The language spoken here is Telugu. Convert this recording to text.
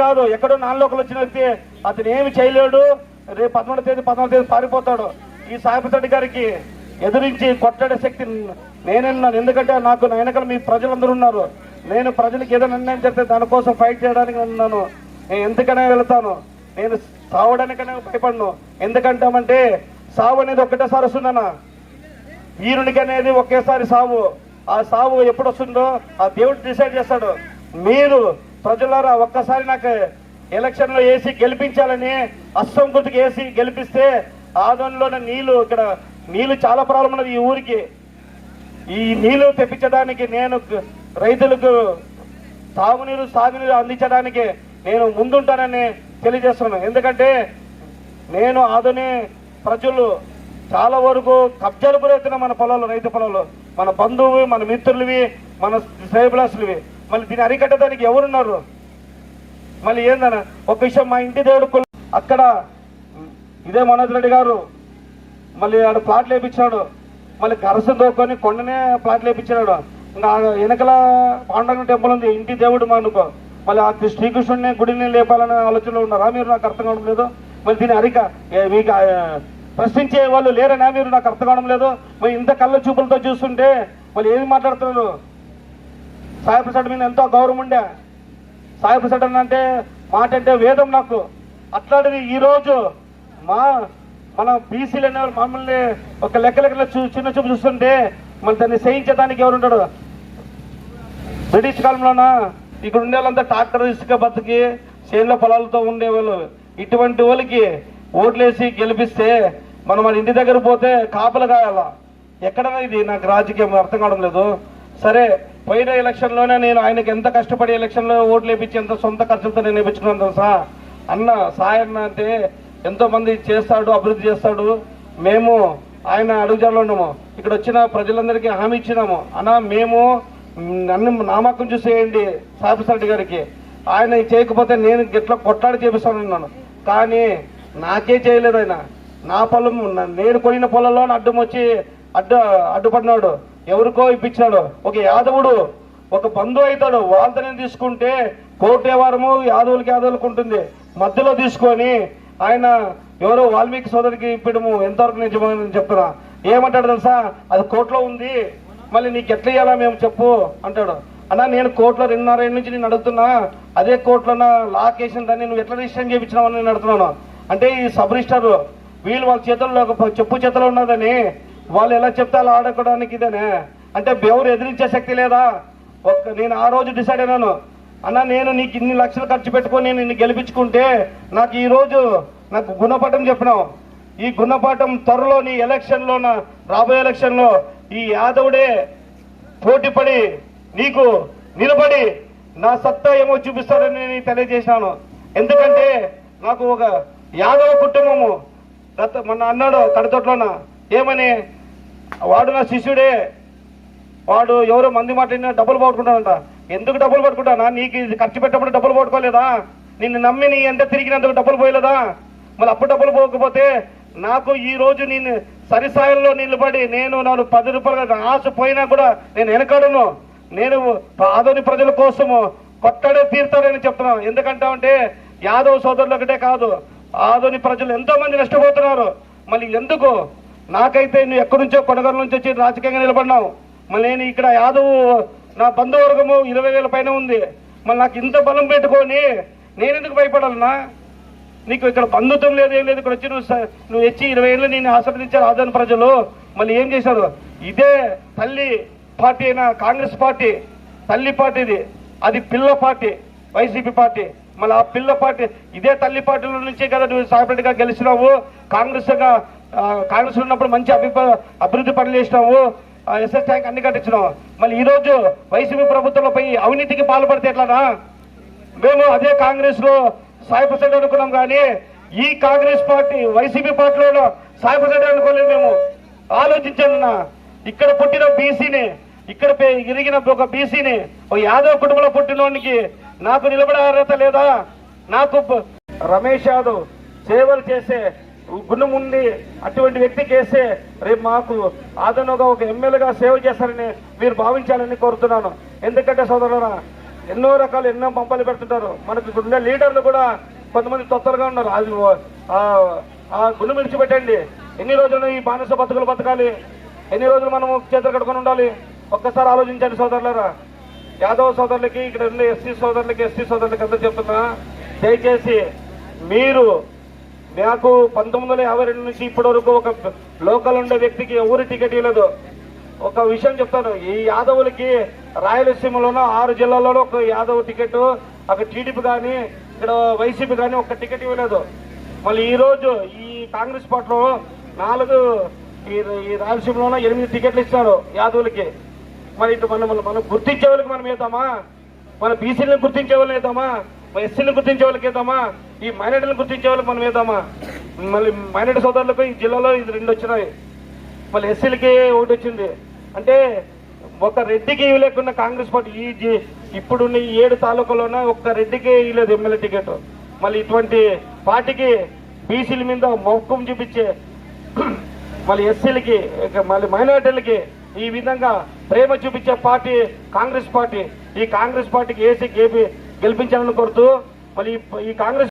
కాదు, ఎక్కడో నాలుగులోకి వచ్చిన వ్యక్తి అతను ఏమి చేయలేడు. రేపు 11వ తేదీ పారిపోతాడు. ఈ సాయిప్రసాద్ గారికి ఎదిరించి కొట్లాడే శక్తి నేనున్నాను. ఎందుకంటే నాకు నా వెనకాల మీ ప్రజలందరూ ఉన్నారు. నేను ప్రజలకు ఏదైనా అన్యాయం చెప్తే దానికోసం ఫైట్ చేయడానికి ఉన్నాను. నేను ఎందుకనే వెళ్తాను, నేను సావడానికనే భయపడను. ఎందుకంటామంటే సావు అనేది ఒక్కటేసారి వస్తుందన్న, వీరునికి అనేది ఒకేసారి సావు. ఆ సావు ఎప్పుడు వస్తుందో ఆ దేవుడు డిసైడ్ చేస్తాడు. మీరు ప్రజలారా ఒక్కసారి నాకు ఎలక్షన్లో వేసి గెలిపించాలని అస్సం గుర్తుకు వేసి గెలిపిస్తే ఆదోనిలోని నీళ్లు, ఇక్కడ నీళ్లు చాలా ప్రాబ్లం ఉన్నది ఈ ఊరికి. ఈ నీళ్లు తెప్పించడానికి నేను రైతులకు తాగునీరు సాగునీరు అందించడానికి నేను ముందుంటానని తెలియజేస్తున్నాను. ఎందుకంటే నేను ఆదోని ప్రజలు చాలా వరకు కబ్జాలు గురవుతున్న మన పొలాలు, రైతు పొలాలు, మన బంధువు, మన మిత్రులవి, మన శ్రేయభిలాసులవి. మళ్ళీ దీన్ని అరికట్టడానికి ఎవరున్నారు? మళ్ళీ ఏందన్న ఒక విషయం, మా ఇంటి దేవుడు అక్కడ ఇదే మనోజ్ రెడ్డి గారు మళ్ళీ ఆడ ప్లాట్లు వేయించాడు. మళ్ళీ గరసం దోకొని కొండనే ప్లాట్లు వేయించాడు. ఇంకా వెనకల పాండురంగ టెంపుల్ ఉంది, ఇంటి దేవుడు మనకు. మళ్ళీ ఆ శ్రీకృష్ణుడిని గుడిని లేపాలనే ఆలోచనలో ఉన్నారా మీరు? నాకు అర్థం కావడం లేదు. మళ్ళీ దీన్ని మీకు ప్రశ్నించే వాళ్ళు లేరనా మీరు? నాకు అర్థం కావడం లేదు. మరి ఇంత కళ్ళ చూపులతో చూస్తుంటే మళ్ళీ ఏమి మాట్లాడుతున్నారు? సాయిప్రసాద్ మీద ఎంతో గౌరవం ఉండే. సాయిప్రసాద్ అంటే మాట అంటే వేదం నాకు. అట్లాంటిది ఈరోజు మన బీసీలు అనేవాళ్ళు మమ్మల్ని ఒక లెక్కలెక్కల చిన్న చూపు చూస్తుంటే మళ్ళీ దాన్ని సహించడానికి ఎవరుంటాడు? బ్రిటిష్ కాలంలోన ఇక్కడ ఉండే వాళ్ళంతా ట్రాక్టర్ ఇసుక బతికి చేనుల పొలాలతో ఉండేవాళ్ళు. ఇటువంటి వాళ్ళకి ఓట్లేసి గెలిపిస్తే మనం మన ఇంటి దగ్గర పోతే కాపలు కాయాలా? ఎక్కడన్నా ఇది నాకు రాజకీయం అర్థం కావడం లేదు. సరే, పోయిన ఎలక్షన్లోనే నేను ఆయనకి ఎంత కష్టపడి ఎలక్షన్లో ఓట్లు వేయించి ఎంత సొంత ఖర్చులతో నేను వేయించుకున్నాను తెలుసా అన్న. సాయన్న అంటే ఎంతో మంది చేస్తాడు, అభివృద్ధి చేస్తాడు. మేము ఆయన అడుగుజాడలో ఉన్నాము. ఇక్కడ వచ్చిన ప్రజలందరికీ హామీ ఇచ్చినాము, అన్న మేము నన్ను నామకం చూసేయండి సాయిప్రసాద్ గారికి, ఆయన చేయకపోతే నేను ఎట్లా కొట్లాడి చేపిస్తానన్నాను. కానీ నాకే చేయలేదు ఆయన. నా పొలం, నేను కొనిన పొలంలో అడ్డం వచ్చి అడ్డుపడినాడు, ఎవరికో ఇప్పించాడు. ఒక యాదవుడు ఒక బంధువు అవుతాడు, వాళ్ళతో నేను తీసుకుంటే కోర్టు వ్యవహారము యాదవులకు ఉంటుంది. మధ్యలో తీసుకొని ఆయన ఎవరో వాల్మీకి సోదరికి ఇప్పడము ఎంతవరకు నిజమని చెప్తున్నా. ఏమంటాడు తెలుసా? అది కోర్టులో ఉంది, మళ్ళీ నీకు ఎట్లా ఇవ్వాలా మేము చెప్పు అంటాడు. అన్నా నేను కోర్టులో 2.5 ఏళ్ళ నుంచి నేను అడుగుతున్నా, అదే కోర్టులో లాకేషన్ దాన్ని నువ్వు ఎట్లా రిజిస్టర్ చేయించినావని నేను అడుగుతున్నాను. అంటే ఈ సబ్ రిజిస్టర్ వీళ్ళు వాళ్ళ చేతుల్లో చెప్పు చేతిలో ఉన్నదని వాళ్ళు ఎలా చెప్తే అలా ఆడుకోవడానికి ఇదేనే. అంటే ఎవరు ఎదిరించే శక్తి లేదా? నేను ఆ రోజు డిసైడ్ అయినాను, అన్న నేను నీకు ఇన్ని లక్షలు ఖర్చు పెట్టుకొని నిన్ను గెలిపించుకుంటే నాకు ఈరోజు నాకు గుణపాఠం చెప్పినావు. ఈ గుణపాఠం త్వరలో నీ ఎలక్షన్లో, రాబోయే ఎలక్షన్లో ఈ యాదవుడే పోటీపడి నీకు నిలబడి నా సత్తా ఏమో చూపిస్తారని నేను తెలియజేశాను. ఎందుకంటే నాకు ఒక యాదవ కుటుంబము మొన్న అన్నాడు కడతోట్లోన ఏమని, వాడు నా శిష్యుడే, వాడు ఎవరో మంది మాట్లాడినా డబ్బులు పోగొట్టుకుంటానంట. ఎందుకు డబ్బులు పట్టుకుంటానా? నీకు ఇది ఖర్చు పెట్టినప్పుడు డబ్బులు పోగొట్టుకోలేదా? నిన్ను నమ్మి నీ ఎంత తిరిగినందుకు డబ్బులు పోయలేదా? మళ్ళీ అప్పుడు డబ్బులు పోకపోతే నాకు ఈ రోజు నేను సరిసాయంలో నిలబడి నేను 10 రూపాయలు ఆశ పోయినా కూడా నేను వెనకాడను. నేను ఆదోని ప్రజల కోసము కొట్టడే తీరుతారని చెప్తున్నాను. ఎందుకంటామంటే యాదవ్ సోదరులు ఒకటే కాదు, ఆదోని ప్రజలు ఎంతో మంది నష్టపోతున్నారు. మళ్ళీ ఎందుకు? నాకైతే నువ్వు ఎక్కడి నుంచో కొనగల నుంచి వచ్చి రాజకీయంగా నిలబడినావు. మళ్ళీ నేను ఇక్కడ యాదవ్ నా బంధువర్గము 20,000 పైన ఉంది. మళ్ళీ నాకు ఇంత బలం పెట్టుకొని నేను ఎందుకు భయపడాలన్నా? నీకు ఇక్కడ బంధుత్వం లేదు, ఏం లేదు. ఇక్కడ వచ్చి నువ్వు వచ్చి 20 ఏళ్ళు నేను ఆశీర్వదించారు ఆదోని ప్రజలు. మళ్ళీ ఏం చేశారు? ఇదే తల్లి పార్టీ అయిన కాంగ్రెస్ పార్టీ తల్లి పార్టీది, అది పిల్ల పార్టీ వైసీపీ పార్టీ. మళ్ళీ ఆ పిల్ల పార్టీ ఇదే తల్లి పార్టీల నుంచే కదా నువ్వు సాయిప్రసాద్గా గెలిచినావు. కాంగ్రెస్ ఉన్నప్పుడు మంచి అభివృద్ధి పనులు చేసినావు, ఎస్ఎస్ ట్యాంక్ అన్ని కట్టించినావు. మళ్ళీ ఈరోజు వైసీపీ ప్రభుత్వంలో పోయి అవినీతికి పాల్పడితే ఎట్లానా? మేము అదే కాంగ్రెస్ లో సాయిప్రసాద్ అనుకున్నాం, కానీ ఈ కాంగ్రెస్ పార్టీ వైసీపీ పార్టీలో సాయిప్రసాద్ అనుకోలేదు. మేము ఆలోచించాను, ఇక్కడ పుట్టిన బీసీని, ఇక్కడ ఎరిగిన ఒక బీసీని, ఒక యాదవ్ కుటుంబంలో పుట్టినోనికి నాకు నిలబడే అర్హత లేదా? నాకు రమేష్ యాదవ్ సేవలు చేసే గుణం ఉంది, అటువంటి వ్యక్తికి వేస్తే రేపు మాకు ఆదనగా ఒక ఎమ్మెల్యేగా సేవ చేస్తారని మీరు భావించాలని కోరుతున్నాను. ఎందుకంటే సోదరులారా, ఎన్నో రకాలు ఎన్నో పంపాలు పెడుతుంటారు. మనకు ఇక్కడ ఉండే లీడర్లు కూడా కొంతమంది తొత్తలుగా ఉన్నారు. అది ఆ గుండె విడిచిపెట్టండి. ఎన్ని రోజులు ఈ బానిస బతుకులు బతకాలి? ఎన్ని రోజులు మనము చేతులు కట్టుకొని ఉండాలి? ఒక్కసారి ఆలోచించండి సోదరులారా. యాదవ సోదరులకి, ఇక్కడ ఉండే ఎస్సీ సోదరులకి అందరూ చెప్తున్నా, దయచేసి మీరు నాకు 1952 నుంచి ఇప్పటి వరకు ఒక లోకల్ ఉండే వ్యక్తికి ఎవరు టికెట్ ఇవ్వలేదు. ఒక విషయం చెప్తాను, ఈ యాదవులకి రాయలసీమలోనూ 6 జిల్లాల్లోనూ ఒక యాదవ్ టికెట్, అక్కడ టీడీపీ కానీ ఇక్కడ వైసీపీ కానీ ఒక్క టికెట్ ఇవ్వలేదు. మళ్ళీ ఈ రోజు ఈ కాంగ్రెస్ పార్టీలో 4 ఈ రాయలసీమలోనూ 8 టికెట్లు ఇస్తారు యాదవులకి. మరి ఇటు మనం గుర్తించే వాళ్ళకి మనం వేద్దామా? మన బీసీలను గుర్తించే వాళ్ళని వేద్దామా? ఎస్సీలను గుర్తించే వాళ్ళకి వేద్దామా? ఈ మైనార్టీలను గుర్తించే వాళ్ళకి మనం వేద్దామా? మళ్ళీ మైనార్టీ సోదరులకు ఈ జిల్లాలో ఇది 2 వచ్చినాయి, మళ్ళీ ఎస్సీలకి 1 వచ్చింది. అంటే ఒక రెడ్డికి ఇవ్వలేకున్న కాంగ్రెస్ పార్టీ ఇప్పుడున్న ఈ 7 తాలూకాలోనే ఒక్క రెడ్డికి ఇవ్వలేదు ఎమ్మెల్యే టికెట్. మళ్ళీ ఇటువంటి పార్టీకి బీసీల మీద మొక్కం చూపించే మళ్ళీ ఎస్సీలకి మళ్ళీ మైనార్టీలకి ఈ విధంగా ప్రేమ చూపించే పార్టీ కాంగ్రెస్ పార్టీ. ఈ కాంగ్రెస్ పార్టీకి గెలిపించాలని కోరుతూ మళ్ళీ ఈ కాంగ్రెస్